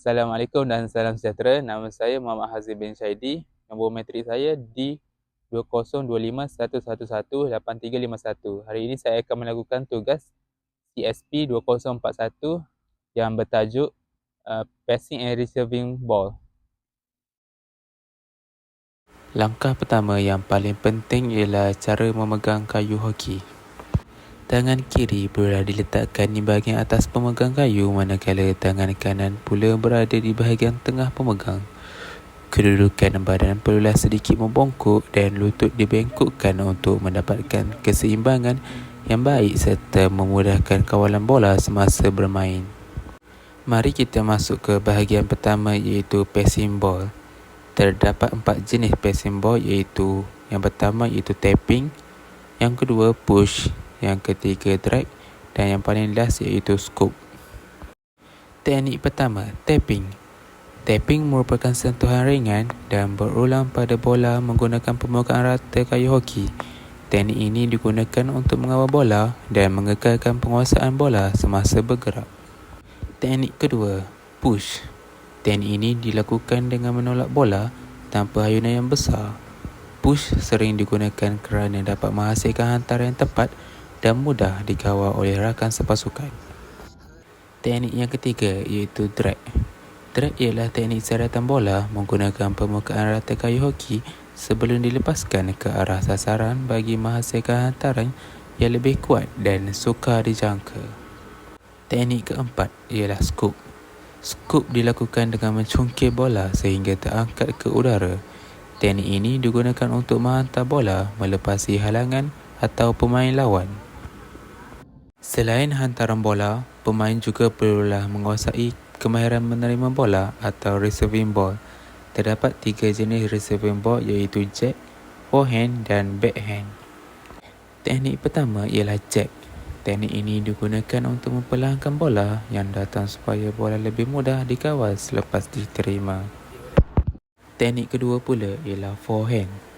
Assalamualaikum dan salam sejahtera. Nama saya Muhammad Hazim bin Syaidi. Nombor matrik saya D2021118351. Hari ini saya akan melakukan tugas CSP 2041 yang bertajuk Passing and Receiving Ball. Langkah pertama yang paling penting ialah cara memegang kayu hoki. Tangan kiri perlulah diletakkan di bahagian atas pemegang kayu, manakala tangan kanan pula berada di bahagian tengah pemegang. Kedudukan badan perlulah sedikit membongkok dan lutut dibengkokkan untuk mendapatkan keseimbangan yang baik serta memudahkan kawalan bola semasa bermain. Mari kita masuk ke bahagian pertama, iaitu passing ball. Terdapat 4 jenis passing ball, iaitu yang pertama iaitu tapping, yang kedua push, yang ketiga drag dan yang paling last iaitu scoop. Teknik pertama, tapping. Tapping merupakan sentuhan ringan dan berulang pada bola menggunakan permukaan rata kayu hoki. Teknik ini digunakan untuk mengawal bola dan mengekalkan penguasaan bola semasa bergerak. Teknik kedua, push. Teknik ini dilakukan dengan menolak bola tanpa ayunan yang besar. Push sering digunakan kerana dapat menghasilkan hantaran yang tepat dan mudah dikawal oleh rakan sepasukan. Teknik yang ketiga iaitu drag. Drag ialah teknik saratan bola menggunakan permukaan rata kayu hoki sebelum dilepaskan ke arah sasaran bagi menghasilkan hantaran yang lebih kuat dan sukar dijangka. Teknik keempat ialah scoop. Scoop dilakukan dengan mencungkil bola sehingga terangkat ke udara. Teknik ini digunakan untuk menghantar bola melepasi halangan atau pemain lawan. Selain hantaran bola, pemain juga perlulah menguasai kemahiran menerima bola atau receiving ball. Terdapat 3 jenis receiving ball, iaitu jack, forehand dan backhand. Teknik pertama ialah jack. Teknik ini digunakan untuk memperlahankan bola yang datang supaya bola lebih mudah dikawal selepas diterima. Teknik kedua pula ialah forehand.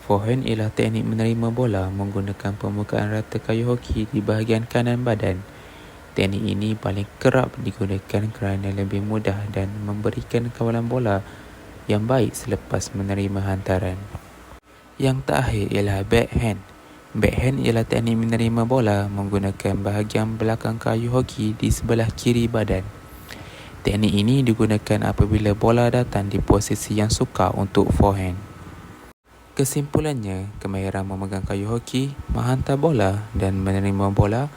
Forehand ialah teknik menerima bola menggunakan permukaan rata kayu hoki di bahagian kanan badan. Teknik ini paling kerap digunakan kerana lebih mudah dan memberikan kawalan bola yang baik selepas menerima hantaran. Yang terakhir ialah backhand. Backhand ialah teknik menerima bola menggunakan bahagian belakang kayu hoki di sebelah kiri badan. Teknik ini digunakan apabila bola datang di posisi yang sukar untuk forehand. Kesimpulannya, kemahiran memegang kayu hoki, menghantar bola dan menerima bola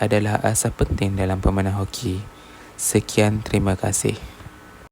adalah asas penting dalam permainan hoki. Sekian, terima kasih.